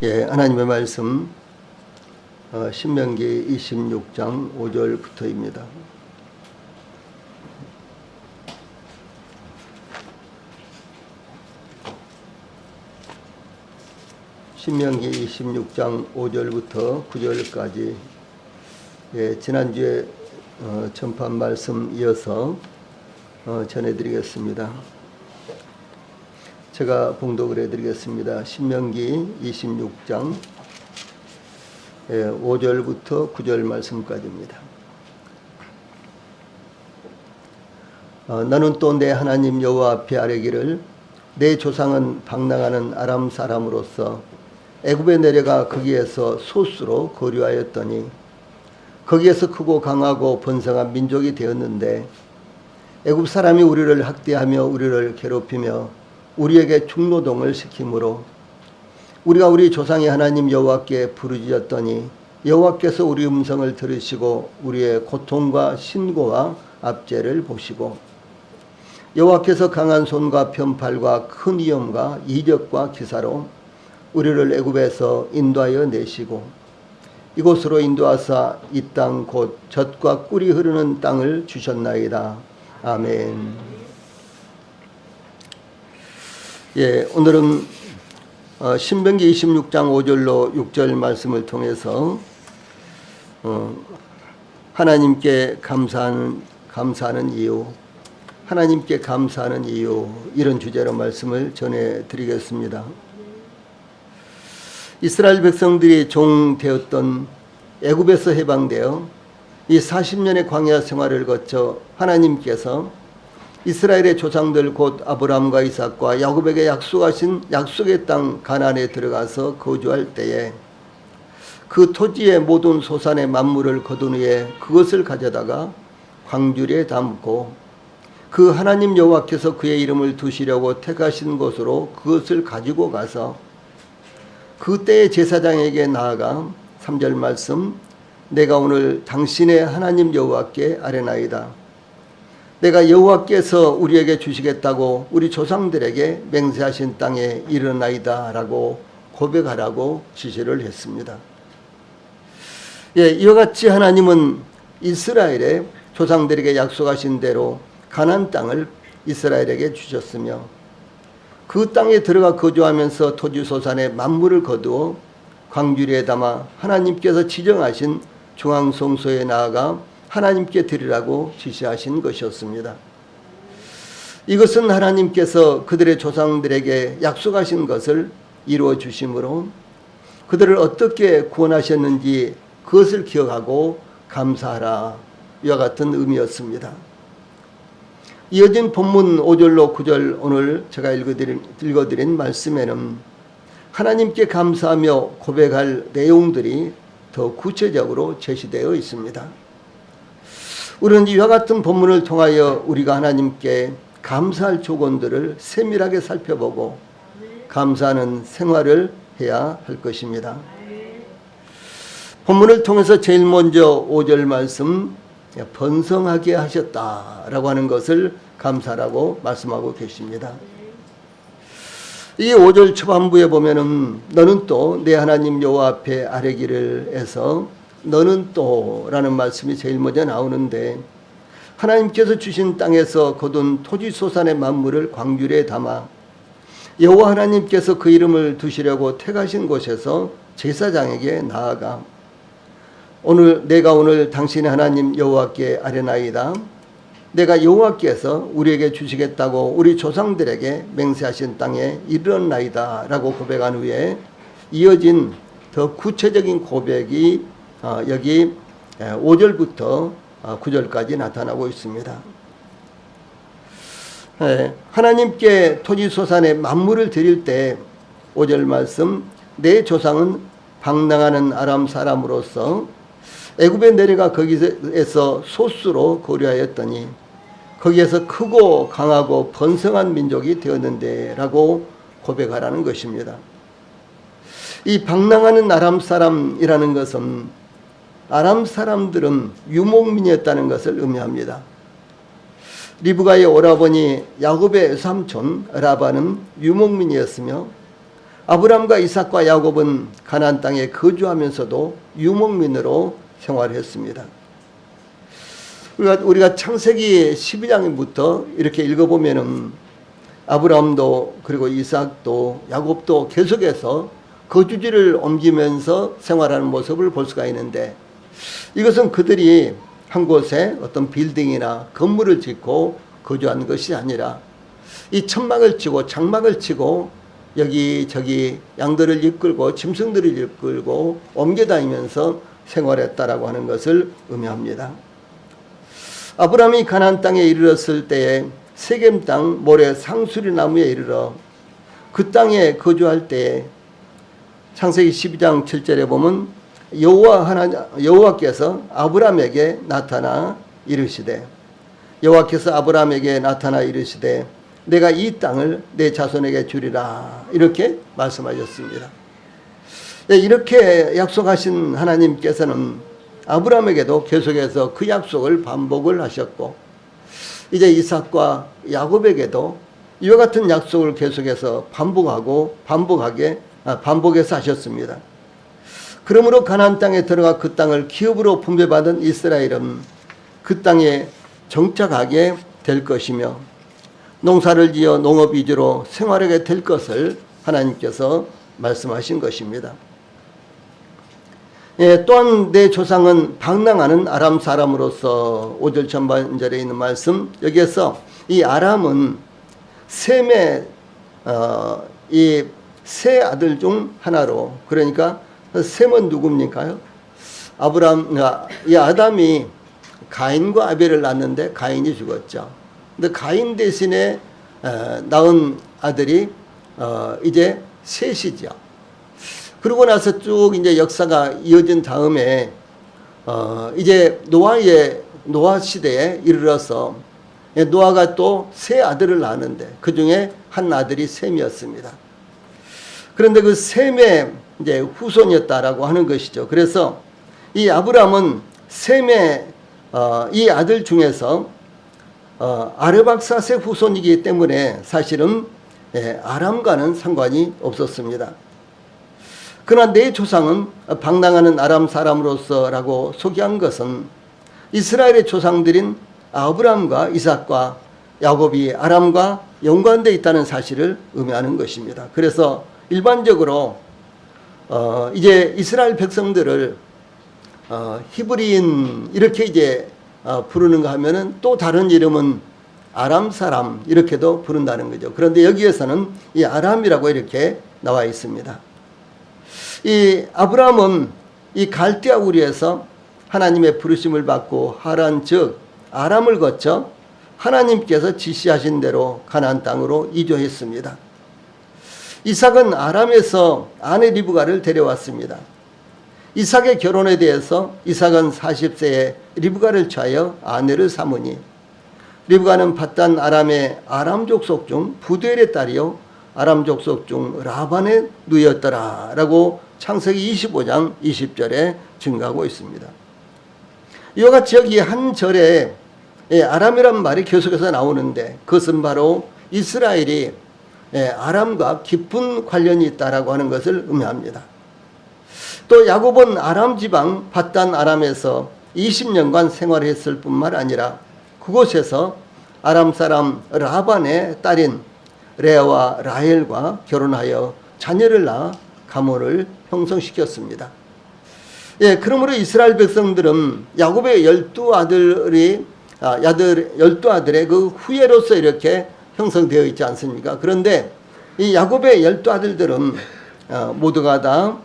하나님의 말씀 신명기 26장 5절부터입니다. 신명기 26장 5절부터 9절까지 지난주에 전판 말씀 이어서 전해드리겠습니다. 제가 봉독을 해드리겠습니다. 신명기 26장 5절부터 9절 말씀까지입니다. 너는 또 내 하나님 여호와 앞에 아뢰기를 내 조상은 방랑하는 아람 사람으로서 애굽에 내려가 거기에서 소수로 거류하였더니 거기에서 크고 강하고 번성한 민족이 되었는데 애굽 사람이 우리를 학대하며 우리를 괴롭히며 우리에게 중노동을 시키므로 우리가 우리 조상의 하나님 여호와께 부르짖었더니 여호와께서 우리 음성을 들으시고 우리의 고통과 신고와 압제를 보시고 여호와께서 강한 손과 편팔과 큰 위엄과 이적과 기사로 우리를 애굽에서 인도하여 내시고 이곳으로 인도하사 이 땅 곧 젖과 꿀이 흐르는 땅을 주셨나이다. 아멘. 오늘은 신명기 26장 5절로 6절 말씀을 통해서 하나님께 감사하는 이유, 하나님께 감사하는 이유, 이런 주제로 말씀을 전해드리겠습니다. 이스라엘 백성들이 종되었던 애굽에서 해방되어 이 40년의 광야 생활을 거쳐 하나님께서 이스라엘의 조상들 곧 아브라함과 이삭과 야곱에게 약속하신 약속의 땅 가나안에 들어가서 거주할 때에 그 토지의 모든 소산의 만물을 거둔 후에 그것을 가져다가 광주리에 담고 그 하나님 여호와께서 그의 이름을 두시려고 택하신 곳으로 그것을 가지고 가서 그때의 제사장에게 나아가 3절 말씀 내가 오늘 당신의 하나님 여호와께 아뢰나이다. 내가 여호와께서 우리에게 주시겠다고 우리 조상들에게 맹세하신 땅에 이르나이다 라고 고백하라고 지시를 했습니다. 이와 같이 하나님은 이스라엘의 조상들에게 약속하신 대로 가나안 땅을 이스라엘에게 주셨으며 그 땅에 들어가 거주하면서 토지소산의 만물을 거두어 광주리에 담아 하나님께서 지정하신 중앙성소에 나아가 하나님께 드리라고 지시하신 것이었습니다. 이것은 하나님께서 그들의 조상들에게 약속하신 것을 이루어 주심으로 그들을 어떻게 구원하셨는지 그것을 기억하고 감사하라 이와 같은 의미였습니다. 이어진 본문 5절로 9절 오늘 제가 읽어드린 말씀에는 하나님께 감사하며 고백할 내용들이 더 구체적으로 제시되어 있습니다. 우리는 이와 같은 본문을 통하여 우리가 하나님께 감사할 조건들을 세밀하게 살펴보고 감사하는 생활을 해야 할 것입니다. 본문을 통해서 제일 먼저 5절 말씀 번성하게 하셨다라고 하는 것을 감사라고 말씀하고 계십니다. 이 5절 초반부에 보면은 너는 또 내 하나님 여호와 앞에 아뢰기를 해서 너는 또 라는 말씀이 제일 먼저 나오는데 하나님께서 주신 땅에서 거둔 토지소산의 만물을 광주리에 담아 여호와 하나님께서 그 이름을 두시려고 택하신 곳에서 제사장에게 나아가 내가 오늘 당신의 하나님 여호와께 아뢰나이다. 내가 여호와께서 우리에게 주시겠다고 우리 조상들에게 맹세하신 땅에 이르렀나이다 라고 고백한 후에 이어진 더 구체적인 고백이 여기 5절부터 9절까지 나타나고 있습니다. 하나님께 토지소산의 만물을 드릴 때 5절 말씀 내 조상은 방랑하는 아람 사람으로서 애굽에 내려가 거기에서 소수로 거류하였더니 거기에서 크고 강하고 번성한 민족이 되었는데 라고 고백하라는 것입니다. 이 방랑하는 아람 사람이라는 것은 아람 사람들은 유목민이었다는 것을 의미합니다. 리브가의 오라버니 야곱의 삼촌 라반은 유목민이었으며 아브라함과 이삭과 야곱은 가나안 땅에 거주하면서도 유목민으로 생활했습니다. 우리가 창세기 12장부터 이렇게 읽어보면은 아브라함도 그리고 이삭도 야곱도 계속해서 거주지를 옮기면서 생활하는 모습을 볼 수가 있는데, 이것은 그들이 한 곳에 어떤 빌딩이나 건물을 짓고 거주한 것이 아니라 이 천막을 치고 장막을 치고 여기저기 양들을 이끌고 짐승들을 이끌고 옮겨 다니면서 생활했다라고 하는 것을 의미합니다. 아브라함이 가나안 땅에 이르렀을 때에 세겜 땅 모래 상수리 나무에 이르러 그 땅에 거주할 때에 창세기 12장 7절에 보면 여호와께서 아브라함에게 나타나 이르시되, 여호와께서 아브라함에게 나타나 이르시되 내가 이 땅을 내 자손에게 주리라, 이렇게 말씀하셨습니다. 이렇게 약속하신 하나님께서는 아브라함에게도 계속해서 그 약속을 반복을 하셨고, 이제 이삭과 야곱에게도 이와 같은 약속을 계속해서 반복해서 하셨습니다. 그러므로 가나안 땅에 들어가 그 땅을 기업으로 분배받은 이스라엘은 그 땅에 정착하게 될 것이며 농사를 지어 농업 위주로 생활하게 될 것을 하나님께서 말씀하신 것입니다. 또한 내 조상은 방랑하는 아람 사람으로서 5절 전반절에 있는 말씀, 여기에서 이 아람은 셈의 이 세 아들 중 하나로, 그러니까 셈은 누굽니까요? 이 아담이 가인과 아벨을 낳았는데 가인이 죽었죠. 근데 가인 대신에 낳은 아들이 이제 셋이죠. 그러고 나서 쭉 이제 역사가 이어진 다음에 이제 노아 시대에 이르러서 노아가 또 세 아들을 낳았는데 그 중에 한 아들이 셈이었습니다. 그런데 그 셈의 이제 후손이었다라고 하는 것이죠. 그래서 이 아브라함은 셈의 이 아들 중에서 아르박사스의 후손이기 때문에 사실은 아람과는 상관이 없었습니다. 그러나 내 조상은 방랑하는 아람 사람으로서라고 소개한 것은 이스라엘의 조상들인 아브라함과 이삭과 야곱이 아람과 연관되어 있다는 사실을 의미하는 것입니다. 그래서 일반적으로 이제 이스라엘 백성들을 히브리인 이렇게 이제 부르는가 하면은 또 다른 이름은 아람 사람 이렇게도 부른다는 거죠. 그런데 여기에서는 이 아람이라고 이렇게 나와 있습니다. 이 아브라함은 이 갈대아 우리에서 하나님의 부르심을 받고 하란 즉 아람을 거쳐 하나님께서 지시하신 대로 가나안 땅으로 이주했습니다. 이삭은 아람에서 아내 리브가를 데려왔습니다. 이삭의 결혼에 대해서 이삭은 40세에 리브가를 취하여 아내를 삼으니 리브가는 밧단 아람의 아람 족속 중 부두엘의 딸이요 아람 족속 중 라반의 누이였더라 라고 창세기 25장 20절에 증가하고 있습니다. 이와 같이 여기 한 절에 아람이란 말이 계속해서 나오는데 그것은 바로 이스라엘이 아람과 깊은 관련이 있다라고 하는 것을 의미합니다. 또 야곱은 아람 지방 밧단 아람에서 20년간 생활했을 뿐만 아니라 그곳에서 아람 사람 라반의 딸인 레아와 라헬과 결혼하여 자녀를 낳아 가문을 형성시켰습니다. 그러므로 이스라엘 백성들은 야곱의 12아들의 그 후예로서 이렇게 형성되어 있지 않습니까? 그런데 이 야곱의 12아들들은 모두가 다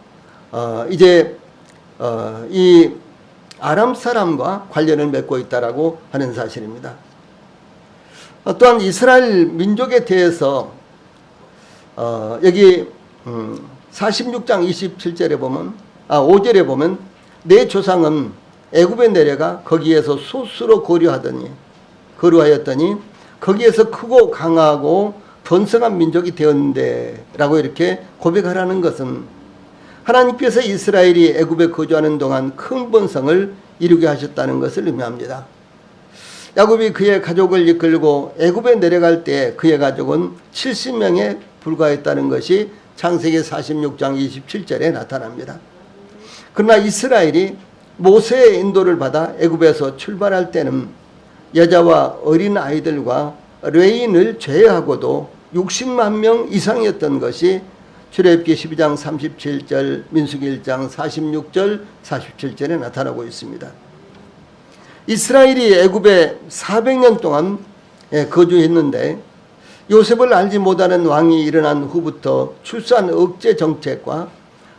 이제 이 아람 사람과 관련을 맺고 있다라고 하는 사실입니다. 또한 이스라엘 민족에 대해서 여기 46장 27절에 보면 5절에 보면 내 조상은 애굽에 내려가 거기에서 소수로 거류하였더니 거기에서 크고 강하고 번성한 민족이 되었는데 라고 이렇게 고백하라는 것은 하나님께서 이스라엘이 애굽에 거주하는 동안 큰 번성을 이루게 하셨다는 것을 의미합니다. 야곱이 그의 가족을 이끌고 애굽에 내려갈 때 그의 가족은 70명에 불과했다는 것이 창세기 46장 27절에 나타납니다. 그러나 이스라엘이 모세의 인도를 받아 애굽에서 출발할 때는 여자와 어린 아이들과 레인을 제외하고도 60만 명 이상이었던 것이 출애굽기 12장 37절, 민수기 1장 46절, 47절에 나타나고 있습니다. 이스라엘이 애굽에 400년 동안 거주했는데 요셉을 알지 못하는 왕이 일어난 후부터 출산 억제 정책과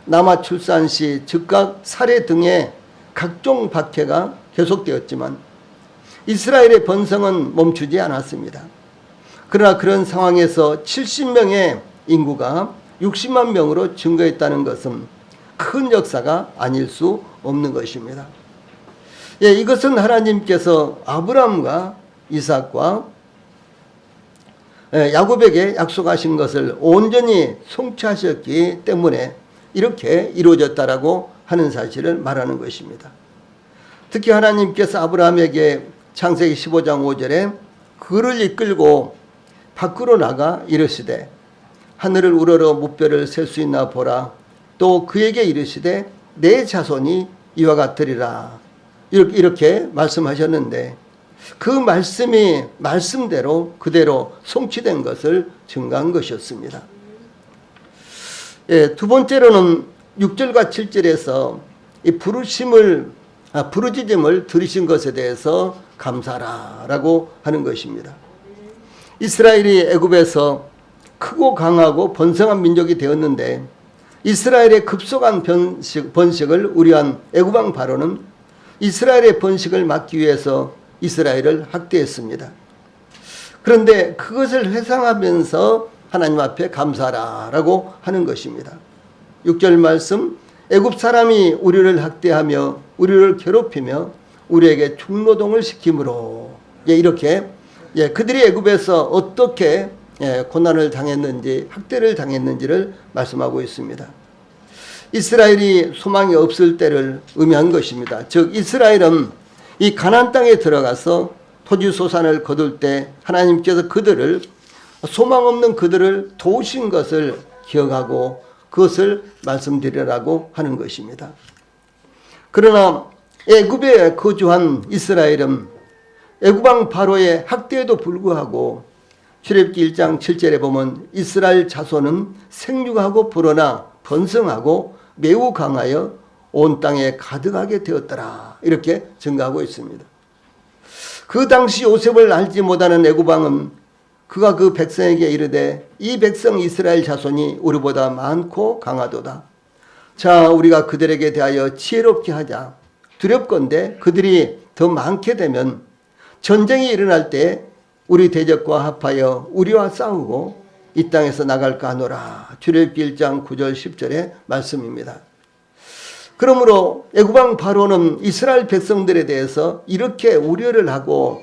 남아 출산 시 즉각 살해 등의 각종 박해가 계속되었지만 이스라엘의 번성은 멈추지 않았습니다. 그러나 그런 상황에서 70명의 인구가 60만 명으로 증가했다는 것은 큰 역사가 아닐 수 없는 것입니다. 이것은 하나님께서 아브라함과 이삭과 야곱에게 약속하신 것을 온전히 성취하셨기 때문에 이렇게 이루어졌다라고 하는 사실을 말하는 것입니다. 특히 하나님께서 아브라함에게 창세기 15장 5절에 그를 이끌고 밖으로 나가 이르시되 하늘을 우러러 무뼈를 셀 수 있나 보라. 또 그에게 이르시되 내 자손이 이와 같으리라. 이렇게 말씀하셨는데 그 말씀이 말씀대로 그대로 성취된 것을 증거한 것이었습니다. 두 번째로는 6절과 7절에서 이 부르짖음을 들으신 것에 대해서 감사라라고 하는 것입니다. 이스라엘이 애굽에서 크고 강하고 번성한 민족이 되었는데 이스라엘의 급속한 번식을 우려한 애굽왕 바로는 이스라엘의 번식을 막기 위해서 이스라엘을 학대했습니다. 그런데 그것을 회상하면서 하나님 앞에 감사라라고 하는 것입니다. 6절 말씀, 애굽 사람이 우리를 학대하며 우리를 괴롭히며 우리에게 중노동을 시키므로 이렇게 그들이 애굽에서 어떻게 고난을 당했는지 학대를 당했는지를 말씀하고 있습니다. 이스라엘이 소망이 없을 때를 의미한 것입니다. 즉 이스라엘은 이 가나안 땅에 들어가서 토지 소산을 거둘 때 하나님께서 그들을 소망 없는 그들을 도우신 것을 기억하고 그것을 말씀드리라고 하는 것입니다. 그러나 애굽에 거주한 이스라엘은 애굽왕 바로의 학대에도 불구하고 출애굽기 1장 7절에 보면 이스라엘 자손은 생육하고 불어나 번성하고 매우 강하여 온 땅에 가득하게 되었더라. 이렇게 증가하고 있습니다. 그 당시 요셉을 알지 못하는 애굽왕은 그가 그 백성에게 이르되 이 백성 이스라엘 자손이 우리보다 많고 강하도다. 자, 우리가 그들에게 대하여 지혜롭게 하자. 두렵건대 그들이 더 많게 되면 전쟁이 일어날 때 우리 대적과 합하여 우리와 싸우고 이 땅에서 나갈까 하노라. 출애굽기 1장 9절 10절의 말씀입니다. 그러므로 애굽왕 바로는 이스라엘 백성들에 대해서 이렇게 우려를 하고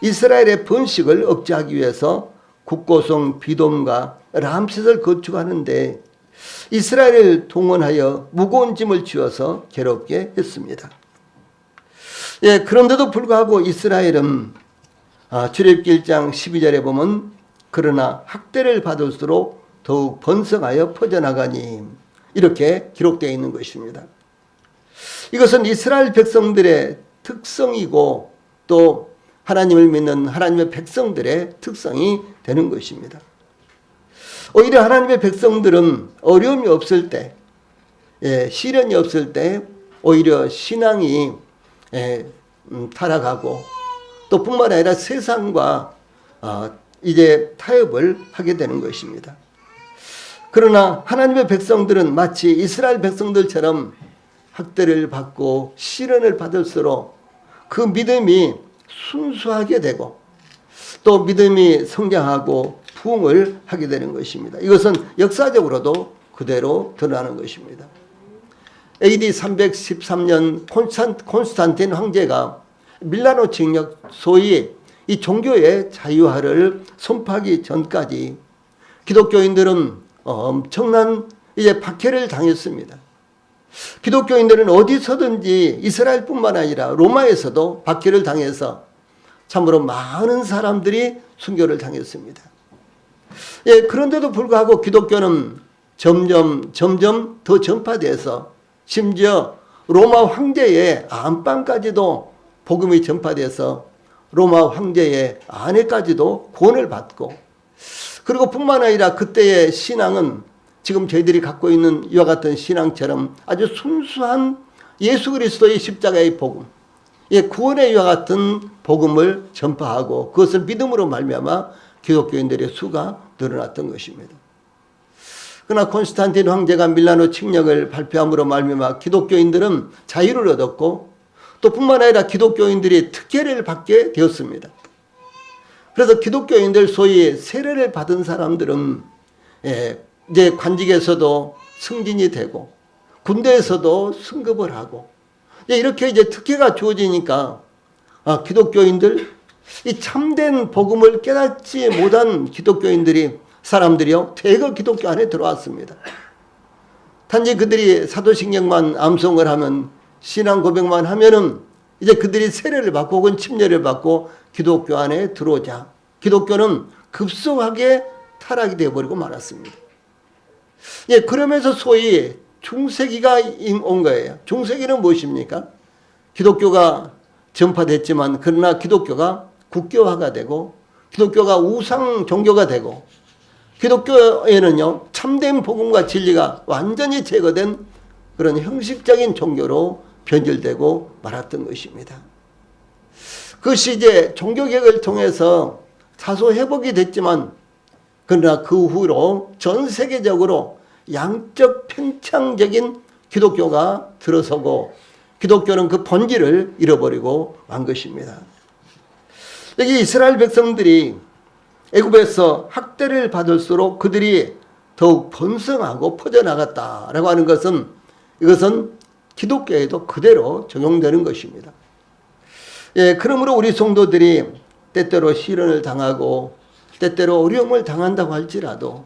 이스라엘의 번식을 억제하기 위해서 국고성 비돔과 람셋을 건축하는데 이스라엘을 동원하여 무거운 짐을 쥐어서 괴롭게 했습니다. 그런데도 불구하고 이스라엘은 출애굽기 1장 12절에 보면 그러나 학대를 받을수록 더욱 번성하여 퍼져나가니 이렇게 기록되어 있는 것입니다. 이것은 이스라엘 백성들의 특성이고 또 하나님을 믿는 하나님의 백성들의 특성이 되는 것입니다. 오히려 하나님의 백성들은 어려움이 없을 때, 시련이 없을 때 오히려 신앙이 타락하고 또 뿐만 아니라 세상과 이제 타협을 하게 되는 것입니다. 그러나 하나님의 백성들은 마치 이스라엘 백성들처럼 학대를 받고 시련을 받을수록 그 믿음이 순수하게 되고 또 믿음이 성장하고 부흥을 하게 되는 것입니다. 이것은 역사적으로도 그대로 드러나는 것입니다. AD 313년 콘스탄틴 황제가 밀라노 징역 소위 이 종교의 자유화를 선포하기 전까지 기독교인들은 엄청난 이제 박해를 당했습니다. 기독교인들은 어디서든지 이스라엘뿐만 아니라 로마에서도 박해를 당해서 참으로 많은 사람들이 순교를 당했습니다. 그런데도 불구하고 기독교는 점점 더 전파돼서 심지어 로마 황제의 안방까지도 복음이 전파돼서 로마 황제의 아내까지도 구원을 받고, 그리고 뿐만 아니라 그때의 신앙은 지금 저희들이 갖고 있는 이와 같은 신앙처럼 아주 순수한 예수 그리스도의 십자가의 복음, 구원의 이와 같은 복음을 전파하고 그것을 믿음으로 말미암아 기독교인들의 수가 늘어났던 것입니다. 그러나 콘스탄틴 황제가 밀라노 칙령을 발표함으로 말미암아 기독교인들은 자유를 얻었고, 또 뿐만 아니라 기독교인들이 특혜를 받게 되었습니다. 그래서 기독교인들, 소위 세례를 받은 사람들은 이제 관직에서도 승진이 되고 군대에서도 승급을 하고, 이렇게 이제 특혜가 주어지니까 기독교인들, 이 참된 복음을 깨닫지 못한 사람들이요 대거 기독교 안에 들어왔습니다. 단지 그들이 사도신경만 암송을 하면, 신앙 고백만 하면은 이제 그들이 세례를 받고 혹은 침례를 받고 기독교 안에 들어오자 기독교는 급속하게 타락이 되어버리고 말았습니다. 그러면서 소위 중세기가 온 거예요. 중세기는 무엇입니까? 기독교가 전파됐지만 그러나 기독교가 국교화가 되고 기독교가 우상 종교가 되고 기독교에는요 참된 복음과 진리가 완전히 제거된 그런 형식적인 종교로 변질되고 말았던 것입니다. 그것이 이제 종교개혁을 통해서 다소 회복이 됐지만 그러나 그 후로 전 세계적으로 양적 편향적인 기독교가 들어서고 기독교는 그 본질을 잃어버리고 만 것입니다. 여기 이스라엘 백성들이 애굽에서 학대를 받을수록 그들이 더욱 번성하고 퍼져나갔다라고 하는 것은, 이것은 기독교에도 그대로 적용되는 것입니다. 그러므로 우리 성도들이 때때로 시련을 당하고 때때로 어려움을 당한다고 할지라도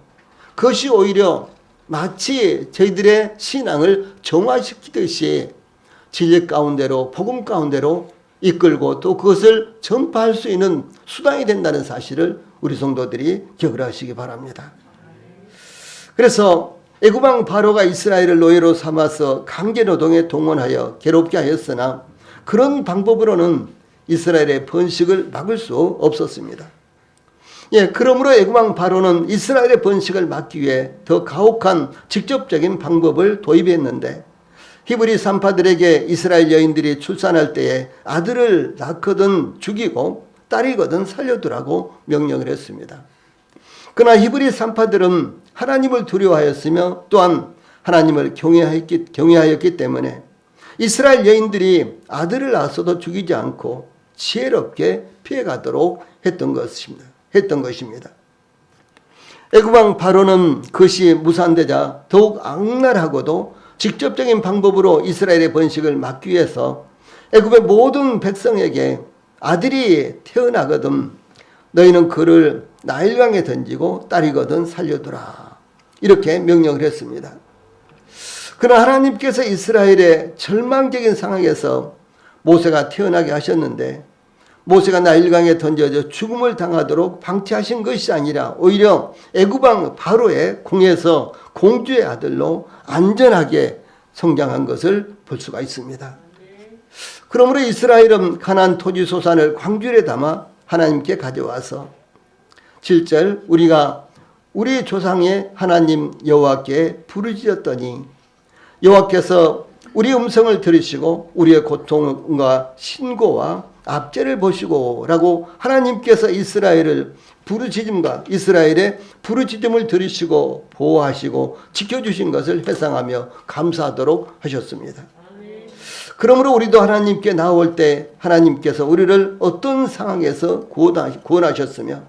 그것이 오히려 마치 저희들의 신앙을 정화시키듯이 진리 가운데로, 복음 가운데로 이끌고 또 그것을 전파할 수 있는 수단이 된다는 사실을 우리 성도들이 기억을 하시기 바랍니다. 그래서 애굽왕 바로가 이스라엘을 노예로 삼아서 강제노동에 동원하여 괴롭게 하였으나 그런 방법으로는 이스라엘의 번식을 막을 수 없었습니다. 그러므로 애굽왕 바로는 이스라엘의 번식을 막기 위해 더 가혹한 직접적인 방법을 도입했는데, 히브리 산파들에게 이스라엘 여인들이 출산할 때에 아들을 낳거든 죽이고 딸이거든 살려두라고 명령을 했습니다. 그러나 히브리 산파들은 하나님을 두려워하였으며 또한 하나님을 경외하였기 때문에 이스라엘 여인들이 아들을 낳았어도 죽이지 않고 지혜롭게 피해가도록 했던 것입니다. 애굽왕 바로는 그것이 무산되자 더욱 악랄하고도 직접적인 방법으로 이스라엘의 번식을 막기 위해서 애굽의 모든 백성에게 아들이 태어나거든 너희는 그를 나일강에 던지고 딸이거든 살려두라, 이렇게 명령을 했습니다. 그러나 하나님께서 이스라엘의 절망적인 상황에서 모세가 태어나게 하셨는데, 모세가 나일강에 던져져 죽음을 당하도록 방치하신 것이 아니라 오히려 애굽왕 바로의 궁에서 공주의 아들로 안전하게 성장한 것을 볼 수가 있습니다. 그러므로 이스라엘은 가나안 토지 소산을 광주에 담아 하나님께 가져와서 7절 우리가 우리 조상의 하나님 여호와께 부르짖었더니 여호와께서 우리 음성을 들으시고 우리의 고통과 신고와 압제를 보시고 라고 하나님께서 이스라엘의 부르짖음을 들으시고 보호하시고 지켜주신 것을 회상하며 감사하도록 하셨습니다. 그러므로 우리도 하나님께 나올 때 하나님께서 우리를 어떤 상황에서 구원하셨으며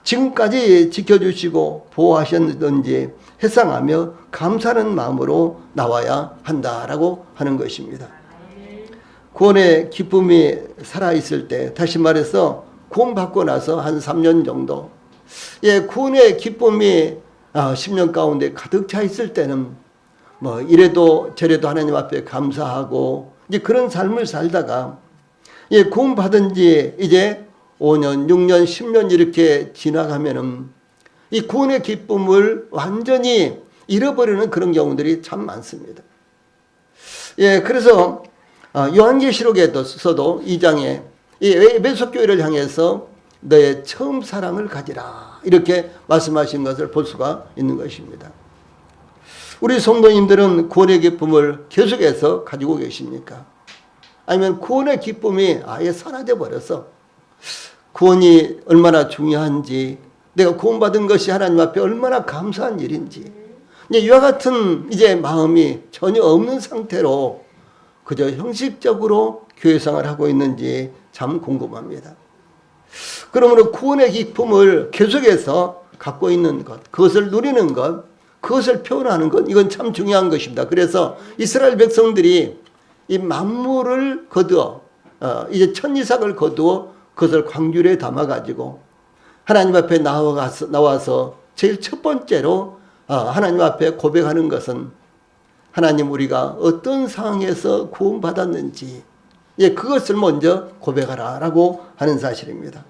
지금까지 지켜주시고 보호하셨는지 회상하며 감사하는 마음으로 나와야 한다라고 하는 것입니다. 구원의 기쁨이 살아있을 때, 다시 말해서 구원받고 나서 한 3년 정도, 구원의 기쁨이 10년 가운데 가득 차 있을 때는 뭐 이래도 저래도 하나님 앞에 감사하고 이제 그런 삶을 살다가 구원받은 지 이제 5년, 6년, 10년 이렇게 지나가면은 이 구원의 기쁨을 완전히 잃어버리는 그런 경우들이 참 많습니다. 예, 그래서 요한계시록에서도 2장에 이 에베소 교회를 향해서 너의 처음 사랑을 가지라 이렇게 말씀하신 것을 볼 수가 있는 것입니다. 우리 성도님들은 구원의 기쁨을 계속해서 가지고 계십니까? 아니면 구원의 기쁨이 아예 사라져 버려서 구원이 얼마나 중요한지, 내가 구원받은 것이 하나님 앞에 얼마나 감사한 일인지, 이와 같은 이제 마음이 전혀 없는 상태로 그저 형식적으로 교회생활을 하고 있는지 참 궁금합니다. 그러므로 구원의 기쁨을 계속해서 갖고 있는 것, 그것을 누리는 것, 그것을 표현하는 것, 이건 참 중요한 것입니다. 그래서 이스라엘 백성들이 이 만물을 거두어 이제 천이삭을 거두어 그것을 광주리에 담아가지고 하나님 앞에 나와서 제일 첫 번째로 하나님 앞에 고백하는 것은 하나님, 우리가 어떤 상황에서 구원받았는지 그것을 먼저 고백하라 라고 하는 사실입니다.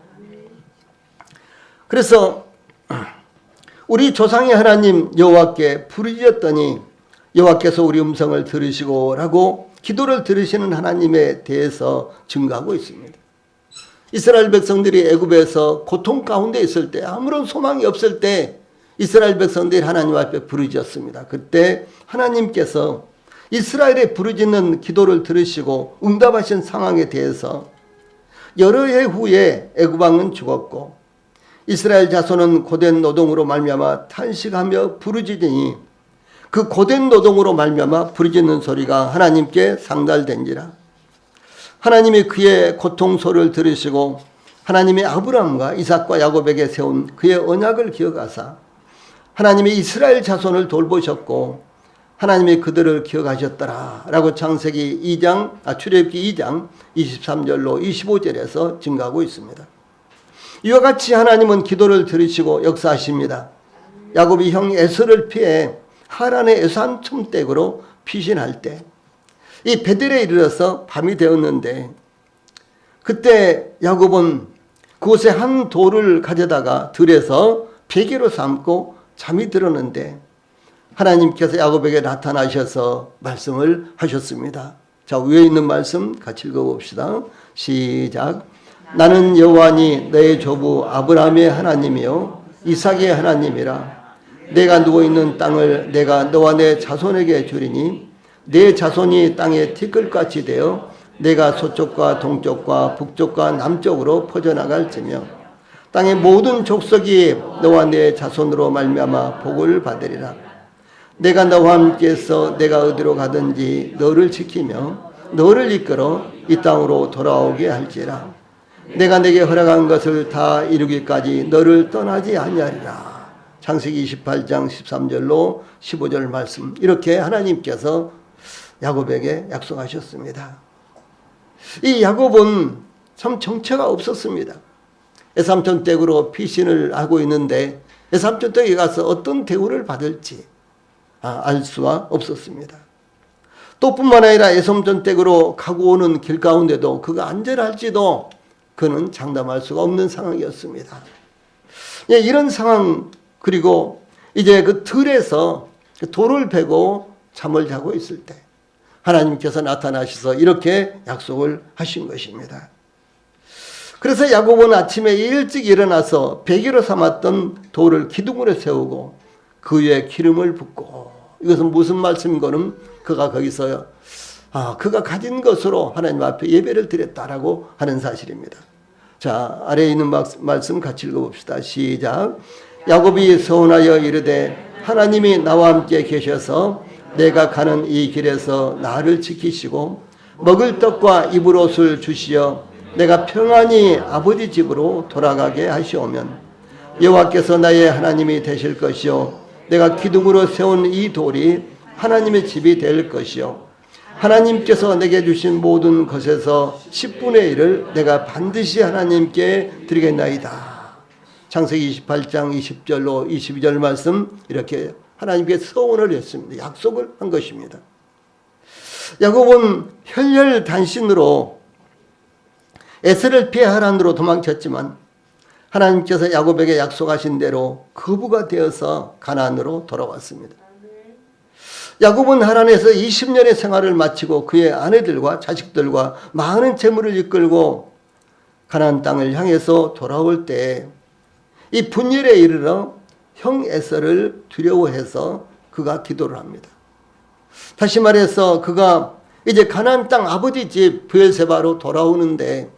그래서 우리 조상의 하나님 여호와께 부르짖었더니 여호와께서 우리 음성을 들으시고 라고 기도를 들으시는 하나님에 대해서 증거하고 있습니다. 이스라엘 백성들이 애굽에서 고통 가운데 있을 때, 아무런 소망이 없을 때 이스라엘 백성들이 하나님 앞에 부르짖었습니다. 그때 하나님께서 이스라엘의 부르짖는 기도를 들으시고 응답하신 상황에 대해서 여러 해 후에 애굽 왕은 죽었고 이스라엘 자손은 고된 노동으로 말미암아 탄식하며 부르짖으니 그 고된 노동으로 말미암아 부르짖는 소리가 하나님께 상달된지라. 하나님이 그의 고통소를 들으시고 하나님이 아브라함과 이삭과 야곱에게 세운 그의 언약을 기억하사 하나님이 이스라엘 자손을 돌보셨고 하나님이 그들을 기억하셨더라 라고 창세기 2장, 출애굽기 2장 23절로 25절에서 증가하고 있습니다. 이와 같이 하나님은 기도를 들으시고 역사하십니다. 야곱이 형 에서를 피해 하란의 에산 첨댁으로 피신할 때 이 베델에 이르러서 밤이 되었는데 그때 야곱은 그곳에 한 돌을 가져다가 들에서 베개로 삼고 잠이 들었는데 하나님께서 야곱에게 나타나셔서 말씀을 하셨습니다. 자, 위에 있는 말씀 같이 읽어봅시다. 시작. 나는 여호와니 너의 조부 아브라함의 하나님이요 이삭의 하나님이라. 내가 누워있는 땅을 내가 너와 내 자손에게 주리니 내 자손이 땅의 티끌같이 되어 내가 서쪽과 동쪽과 북쪽과 남쪽으로 퍼져나갈지며 땅의 모든 족속이 너와 내 자손으로 말미암아 복을 받으리라. 내가 너와 함께해서 내가 어디로 가든지 너를 지키며 너를 이끌어 이 땅으로 돌아오게 할지라. 내가 내게 허락한 것을 다 이루기까지 너를 떠나지 아니하리라. 창세기 28장 13절로 15절 말씀, 이렇게 하나님께서 야곱에게 약속하셨습니다. 이 야곱은 참 정체가 없었습니다. 에삼촌 댁으로 피신을 하고 있는데 에삼촌 댁에 가서 어떤 대우를 받을지 알 수가 없었습니다. 또 뿐만 아니라 에삼촌 댁으로 가고 오는 길 가운데도 그가 안전할지도 그는 장담할 수가 없는 상황이었습니다. 이런 상황, 그리고 이제 그 들에서 돌을 베고 잠을 자고 있을 때 하나님께서 나타나셔서 이렇게 약속을 하신 것입니다. 그래서 야곱은 아침에 일찍 일어나서 베개로 삼았던 돌을 기둥으로 세우고 그 위에 기름을 붓고, 이것은 무슨 말씀인가는 그가 거기서 그가 가진 것으로 하나님 앞에 예배를 드렸다라고 하는 사실입니다. 자, 아래에 있는 말씀 같이 읽어봅시다. 시작. 야곱이 서운하여 이르되 하나님이 나와 함께 계셔서 내가 가는 이 길에서 나를 지키시고 먹을 떡과 입을 옷을 주시어 내가 평안히 아버지 집으로 돌아가게 하시오면 여호와께서 나의 하나님이 되실 것이요 내가 기둥으로 세운 이 돌이 하나님의 집이 될 것이요 하나님께서 내게 주신 모든 것에서 10분의 1을 내가 반드시 하나님께 드리겠나이다. 창세기 28장 20절로 22절 말씀, 이렇게 하나님께 서원을 했습니다. 약속을 한 것입니다. 야곱은 혈혈단신으로 에스를 피해 하란으로 도망쳤지만 하나님께서 야곱에게 약속하신 대로 거부가 되어서 가나안으로 돌아왔습니다. 야곱은 하란에서 20년의 생활을 마치고 그의 아내들과 자식들과 많은 재물을 이끌고 가나안 땅을 향해서 돌아올 때 이 분열에 이르러 형 에서를 두려워해서 그가 기도를 합니다. 다시 말해서 그가 이제 가나안 땅 아버지 집 브엘세바로 돌아오는데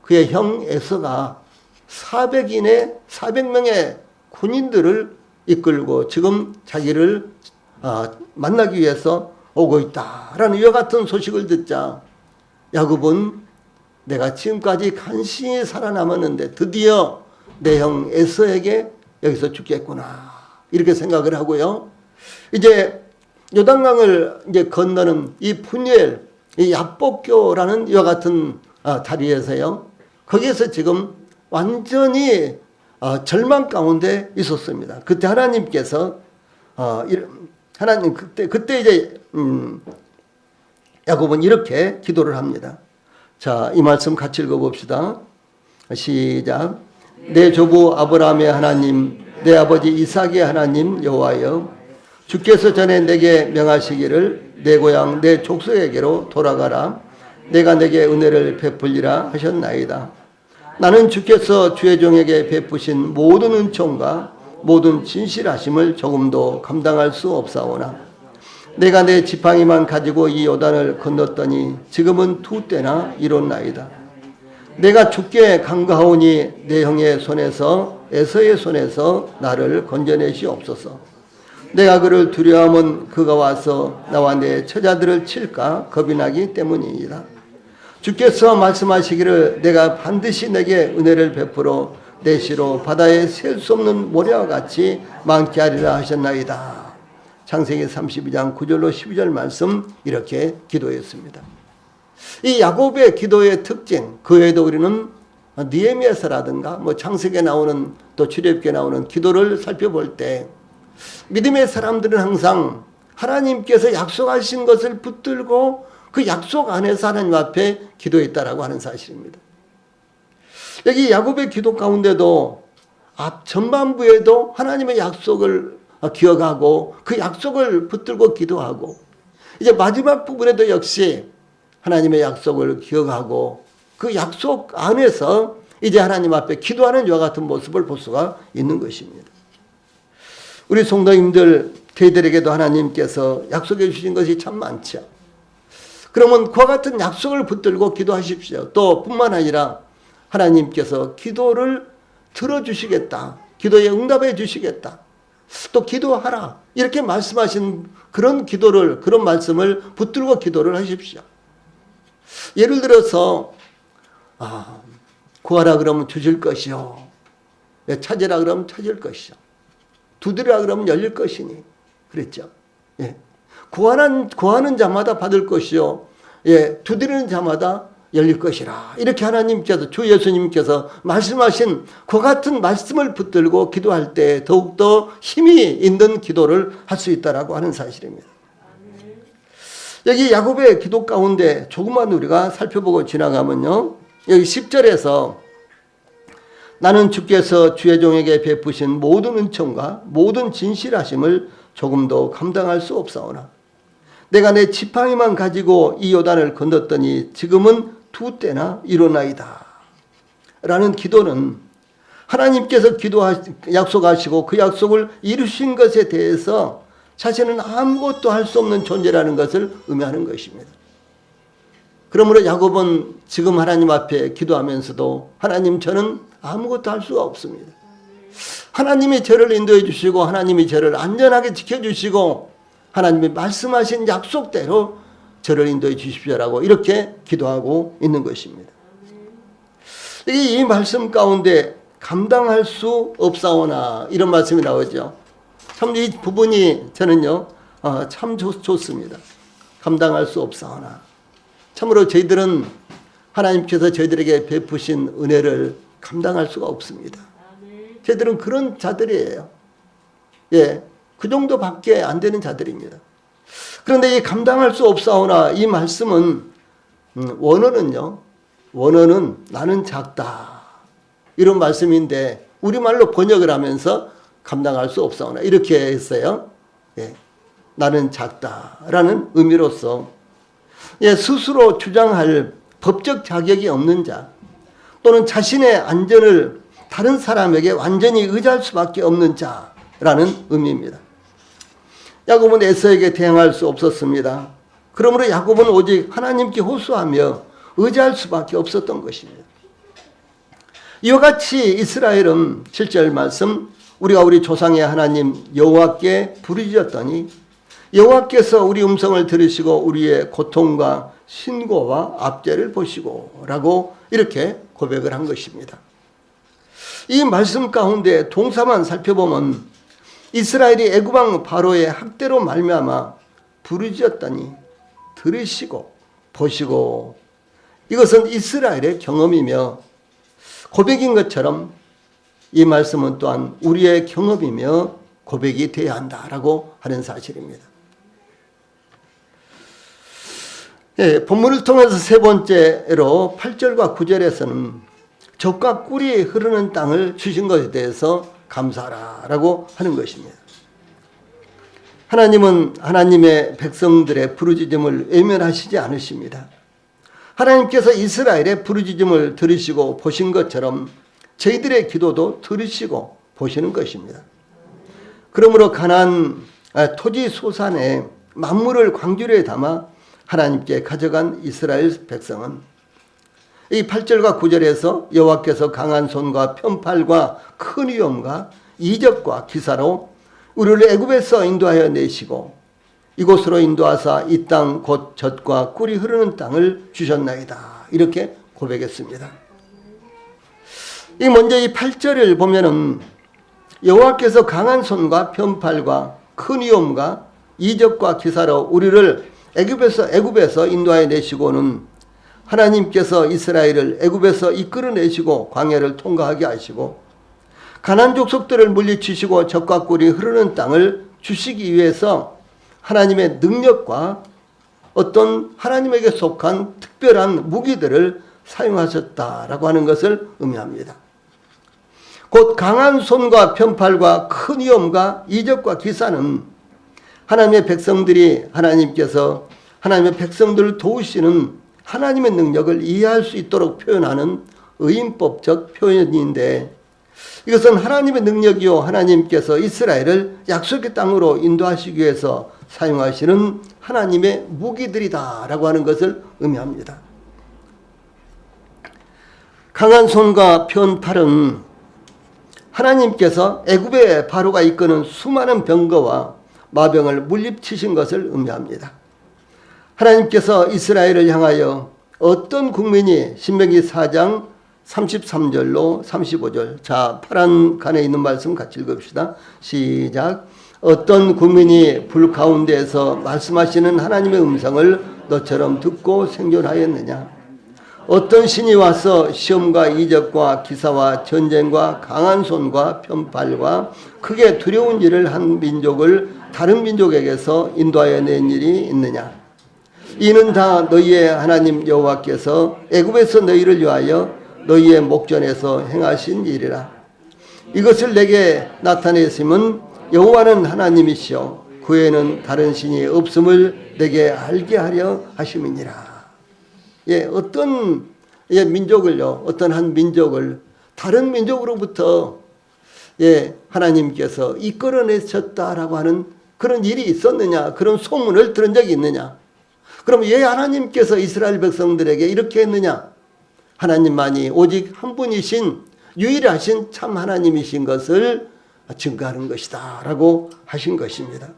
그의 형 에서가 400명의 군인들을 이끌고 지금 자기를 만나기 위해서 오고 있다라는 이와 같은 소식을 듣자 야곱은 내가 지금까지 간신히 살아남았는데 드디어 내 형 에서에게 여기서 죽겠구나 이렇게 생각을 하고요. 이제 요단강을 이제 건너는 이 푸니엘, 이 야복교라는 이와 같은 다리에서요. 거기에서 지금 완전히 절망 가운데 있었습니다. 그때 하나님께서 하나님 그때 이제 야곱은 이렇게 기도를 합니다. 자, 이 말씀 같이 읽어봅시다. 시작. 내 조부 아브라함의 하나님, 내 아버지 이삭의 하나님 여호와여, 주께서 전에 내게 명하시기를 내 고향 내 족속에게로 돌아가라. 내가 내게 은혜를 베풀리라 하셨나이다. 나는 주께서 주의 종에게 베푸신 모든 은총과 모든 진실하심을 조금도 감당할 수 없사오나 내가 내 지팡이만 가지고 이 요단을 건넜더니 지금은 두 때나 이뤘나이다. 내가 죽게 간과하오니 내 형의 손에서 에서의 손에서 나를 건져내시옵소서. 내가 그를 두려워하면 그가 와서 나와 내 처자들을 칠까 겁이 나기 때문이니라. 주께서 말씀하시기를 내가 반드시 내게 은혜를 베풀어 내 시로 바다에 셀 수 없는 모래와 같이 많게 하리라 하셨나이다. 창세기 32장 9절로 12절 말씀 이렇게 기도했습니다. 이 야곱의 기도의 특징, 그 외에도 우리는 느헤미야서라든가 창세기에 나오는 또 출애굽기에 나오는 기도를 살펴볼 때 믿음의 사람들은 항상 하나님께서 약속하신 것을 붙들고 그 약속 안에서 하나님 앞에 기도했다라고 하는 사실입니다. 여기 야곱의 기도 가운데도 앞 전반부에도 하나님의 약속을 기억하고 그 약속을 붙들고 기도하고 이제 마지막 부분에도 역시 하나님의 약속을 기억하고 그 약속 안에서 이제 하나님 앞에 기도하는 이와 같은 모습을 볼 수가 있는 것입니다. 우리 성도님들 저희들에게도 하나님께서 약속해 주신 것이 참 많죠. 그러면 그와 같은 약속을 붙들고 기도하십시오. 또 뿐만 아니라 하나님께서 기도를 들어주시겠다. 기도에 응답해 주시겠다. 또 기도하라. 이렇게 말씀하신 그런 기도를, 그런 말씀을 붙들고 기도를 하십시오. 예를 들어서 구하라 그러면 주실 것이요. 찾으라 그러면 찾을 것이요. 두드리라 그러면 열릴 것이니. 그랬죠. 예. 구하는 자마다 받을 것이요. 예. 두드리는 자마다 열릴 것이라. 이렇게 하나님께서, 주 예수님께서 말씀하신 그 같은 말씀을 붙들고 기도할 때 더욱더 힘이 있는 기도를 할 수 있다라고 하는 사실입니다. 여기 야곱의 기도 가운데 조금만 우리가 살펴보고 지나가면요. 여기 10절에서 나는 주께서 주의 종에게 베푸신 모든 은총과 모든 진실하심을 조금도 감당할 수 없사오나 내가 내 지팡이만 가지고 이 요단을 건넜더니 지금은 두 때나 이루나이다. 라는 기도는 하나님께서 약속하시고 그 약속을 이루신 것에 대해서 자신은 아무것도 할 수 없는 존재라는 것을 의미하는 것입니다. 그러므로 야곱은 지금 하나님 앞에 기도하면서도 하나님 저는 아무것도 할 수가 없습니다. 하나님이 저를 인도해 주시고 하나님이 저를 안전하게 지켜주시고 하나님이 말씀하신 약속대로 저를 인도해 주십시오라고 이렇게 기도하고 있는 것입니다. 이 말씀 가운데 감당할 수 없사오나 이런 말씀이 나오죠. 참 이 부분이 저는요 참 좋습니다. 감당할 수 없사오나 참으로 저희들은 하나님께서 저희들에게 베푸신 은혜를 감당할 수가 없습니다. 저희들은 그런 자들이에요. 예, 그 정도밖에 안 되는 자들입니다. 그런데 이 감당할 수 없사오나 이 말씀은 원어는 나는 작다 이런 말씀인데 우리말로 번역을 하면서 감당할 수 없사오나 이렇게 했어요. 예. 나는 작다라는 의미로서 스스로 주장할 법적 자격이 없는 자 또는 자신의 안전을 다른 사람에게 완전히 의지할 수밖에 없는 자라는 의미입니다. 야곱은 에서에게 대항할 수 없었습니다. 그러므로 야곱은 오직 하나님께 호소하며 의지할 수밖에 없었던 것입니다. 이와 같이 이스라엘은 7절 말씀 우리가 우리 조상의 하나님 여호와께 부르짖었더니 여호와께서 우리 음성을 들으시고 우리의 고통과 신고와 압제를 보시고 라고 이렇게 고백을 한 것입니다. 이 말씀 가운데 동사만 살펴보면 이스라엘이 애굽왕 바로의 학대로 말미암아 부르짖었더니 들으시고 보시고 이것은 이스라엘의 경험이며 고백인 것처럼 이 말씀은 또한 우리의 경험이며 고백이 되어야 한다라고 하는 사실입니다. 본문을 통해서 세 번째로 8절과 9절에서는 젖과 꿀이 흐르는 땅을 주신 것에 대해서 감사하라라고 하는 것입니다. 하나님은 하나님의 백성들의 부르짖음을 외면하시지 않으십니다. 하나님께서 이스라엘의 부르짖음을 들으시고 보신 것처럼 저희들의 기도도 들으시고 보시는 것입니다. 그러므로 가나안 토지 소산에 만물을 광주리에 담아 하나님께 가져간 이스라엘 백성은 이 8절과 9절에서 여호와께서 강한 손과 편팔과 큰 위엄과 이적과 기사로 우리를 애굽에서 인도하여 내시고 이곳으로 인도하사 이 땅 곧 젖과 꿀이 흐르는 땅을 주셨나이다. 이렇게 고백했습니다. 먼저 이 8절을 보면은 여호와께서 강한 손과 편팔과 큰 위엄과 이적과 기사로 우리를 애굽에서 인도하여 내시고는 하나님께서 이스라엘을 애굽에서 이끌어내시고 광야를 통과하게 하시고 가나안 족속들을 물리치시고 젖과 꿀이 흐르는 땅을 주시기 위해서 하나님의 능력과 어떤 하나님에게 속한 특별한 무기들을 사용하셨다라고 하는 것을 의미합니다. 곧 강한 손과 편팔과 큰 위엄과 이적과 기사는 하나님의 백성들이 하나님께서 하나님의 백성들을 도우시는 하나님의 능력을 이해할 수 있도록 표현하는 의인법적 표현인데 이것은 하나님의 능력이요 하나님께서 이스라엘을 약속의 땅으로 인도하시기 위해서 사용하시는 하나님의 무기들이다라고 하는 것을 의미합니다. 강한 손과 편팔은 하나님께서 애굽의 바로가 이끄는 수많은 병거와 마병을 물리치신 것을 의미합니다. 하나님께서 이스라엘을 향하여 어떤 국민이 신명기 4장 33절로 35절 자 파란 칸에 있는 말씀 같이 읽읍시다. 시작. 어떤 국민이 불 가운데에서 말씀하시는 하나님의 음성을 너처럼 듣고 생존하였느냐. 어떤 신이 와서 시험과 이적과 기사와 전쟁과 강한 손과 편팔과 크게 두려운 일을 한 민족을 다른 민족에게서 인도하여 낸 일이 있느냐. 이는 다 너희의 하나님 여호와께서 애굽에서 너희를 위하여 너희의 목전에서 행하신 일이라. 이것을 내게 나타내심은 여호와는 하나님이시요 그 외에는 다른 신이 없음을 내게 알게 하려 하심이니라. 어떤 민족을요, 어떤 한 민족을 다른 민족으로부터 하나님께서 이끌어내셨다라고 하는 그런 일이 있었느냐, 그런 소문을 들은 적이 있느냐. 그럼 왜 하나님께서 이스라엘 백성들에게 이렇게 했느냐? 하나님만이 오직 한 분이신 유일하신 참 하나님이신 것을 증거하는 것이다 라고 하신 것입니다.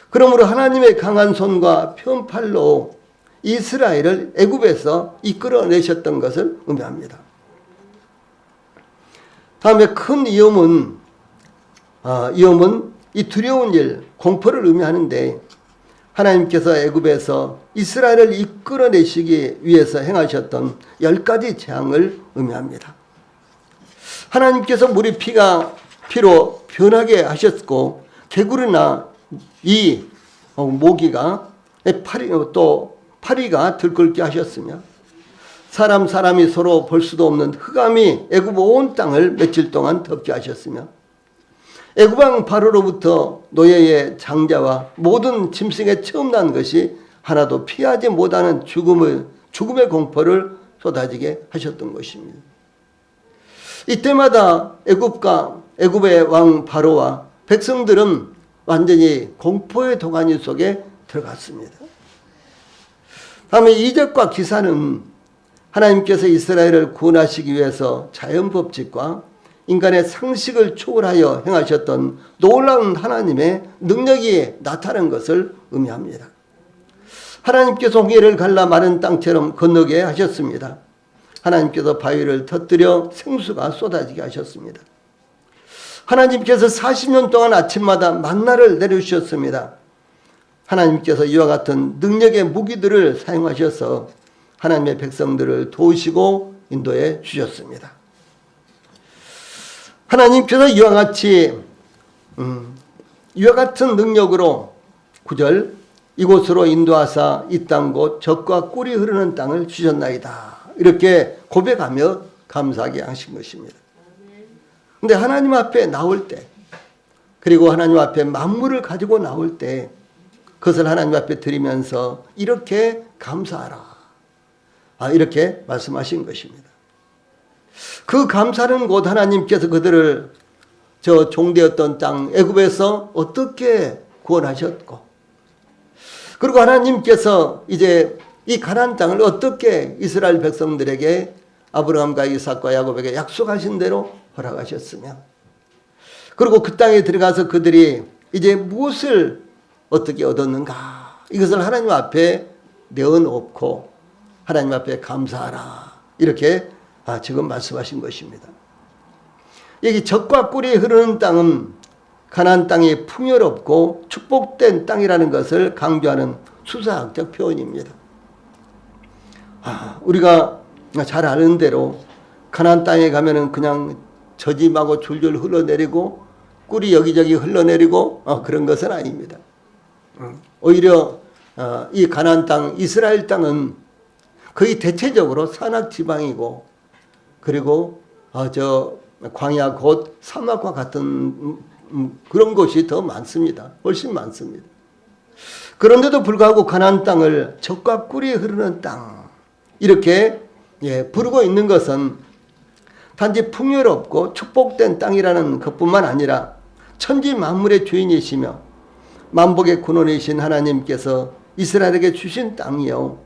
그러므로 하나님의 강한 손과 편팔로 이스라엘을 애굽에서 이끌어내셨던 것을 의미합니다. 다음에 큰 위험은 이 두려운 일, 공포를 의미하는데 하나님께서 애굽에서 이스라엘을 이끌어내시기 위해서 행하셨던 10가지 재앙을 의미합니다. 하나님께서 물이 피로 변하게 하셨고 개구리나 이 모기가 파리가 들끓게 하셨으며 사람이 서로 볼 수도 없는 흑암이 애굽 온 땅을 며칠 동안 덮게 하셨으며 애굽왕 바로로부터 노예의 장자와 모든 짐승에 처음 난 것이 하나도 피하지 못하는 죽음의 공포를 쏟아지게 하셨던 것입니다. 이때마다 애굽의 왕 바로와 백성들은 완전히 공포의 도가니 속에 들어갔습니다. 다음에 이적과 기사는 하나님께서 이스라엘을 구원하시기 위해서 자연법칙과 인간의 상식을 초월하여 행하셨던 놀라운 하나님의 능력이 나타난 것을 의미합니다. 하나님께서 홍해를 갈라 마른 땅처럼 건너게 하셨습니다. 하나님께서 바위를 터뜨려 생수가 쏟아지게 하셨습니다. 하나님께서 40년 동안 아침마다 만나를 내려주셨습니다. 하나님께서 이와 같은 능력의 무기들을 사용하셔서 하나님의 백성들을 도우시고 인도해 주셨습니다. 하나님께서 이와 같은 능력으로 9절 이곳으로 인도하사 이 땅 곧 젖과 꿀이 흐르는 땅을 주셨나이다. 이렇게 고백하며 감사하게 하신 것입니다. 근데 하나님 앞에 나올 때, 그리고 하나님 앞에 만물을 가지고 나올 때 그것을 하나님 앞에 드리면서 이렇게 감사하라. 이렇게 말씀하신 것입니다. 그 감사는 곧 하나님께서 그들을 저 종되었던 땅 애굽에서 어떻게 구원하셨고, 그리고 하나님께서 이제 이 가나안 땅을 어떻게 이스라엘 백성들에게 아브라함과 이삭과 야곱에게 약속하신 대로 허락하셨으며, 그리고 그 땅에 들어가서 그들이 이제 무엇을 어떻게 얻었는가, 이것을 하나님 앞에 내어놓고 하나님 앞에 감사하라. 이렇게 지금 말씀하신 것입니다. 여기 젖과 꿀이 흐르는 땅은 가나안 땅이 풍요롭고 축복된 땅이라는 것을 강조하는 수사학적 표현입니다. 우리가 잘 아는 대로 가나안 땅에 가면은 그냥 젖이 마구 줄줄 흘러내리고 꿀이 여기저기 흘러내리고 그런 것은 아닙니다. 오히려 이 가나안 땅, 이스라엘 땅은 거의 대체적으로 산악 지방이고, 그리고 저 광야 곧 사막과 같은 그런 곳이 더 많습니다. 훨씬 많습니다. 그런데도 불구하고 가나안 땅을 젖과 꿀이 흐르는 땅 이렇게 부르고 있는 것은 단지 풍요롭고 축복된 땅이라는 것뿐만 아니라 천지 만물의 주인이시며 만복의 근원이신 하나님께서 이스라엘에게 주신 땅이요,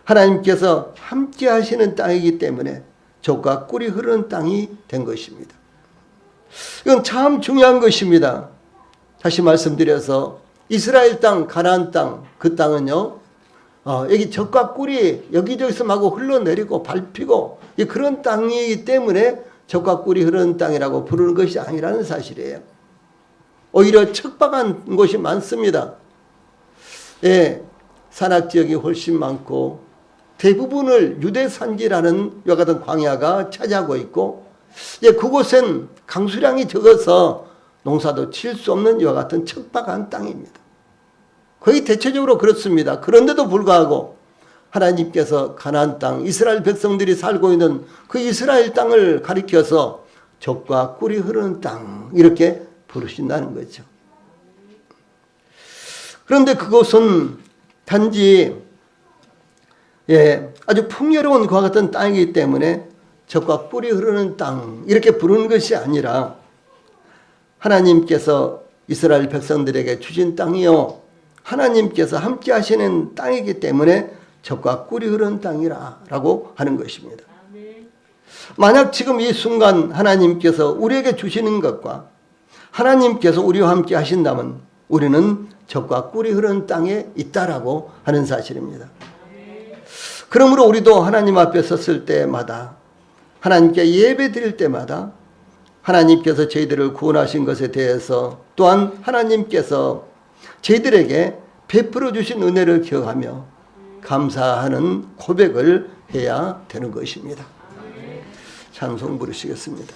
하나님께서 함께 하시는 땅이기 때문에 젖과 꿀이 흐르는 땅이 된 것입니다. 이건 참 중요한 것입니다. 다시 말씀드려서 이스라엘 땅, 가나안 땅, 그 땅은요, 여기 젖과 꿀이 여기저기서 마구 흘러내리고 밟히고 그런 땅이기 때문에 젖과 꿀이 흐르는 땅이라고 부르는 것이 아니라는 사실이에요. 오히려 척박한 곳이 많습니다. 산악지역이 훨씬 많고 대부분을 유대산지라는 이와 같은 광야가 차지하고 있고, 그곳엔 강수량이 적어서 농사도 칠 수 없는 이와 같은 척박한 땅입니다. 거의 대체적으로 그렇습니다. 그런데도 불구하고 하나님께서 가나안 땅, 이스라엘 백성들이 살고 있는 그 이스라엘 땅을 가리켜서 젖과 꿀이 흐르는 땅 이렇게 부르신다는 거죠. 그런데 그곳은 단지 아주 풍요로운 그와 같은 땅이기 때문에 젖과 꿀이 흐르는 땅 이렇게 부르는 것이 아니라 하나님께서 이스라엘 백성들에게 주신 땅이요, 하나님께서 함께 하시는 땅이기 때문에 젖과 꿀이 흐르는 땅이라고 하는 것입니다. 만약 지금 이 순간 하나님께서 우리에게 주시는 것과 하나님께서 우리와 함께 하신다면 우리는 젖과 꿀이 흐르는 땅에 있다라고 하는 사실입니다. 그러므로 우리도 하나님 앞에 섰을 때마다, 하나님께 예배 드릴 때마다 하나님께서 저희들을 구원하신 것에 대해서, 또한 하나님께서 저희들에게 베풀어 주신 은혜를 기억하며 감사하는 고백을 해야 되는 것입니다. 찬송 부르시겠습니다.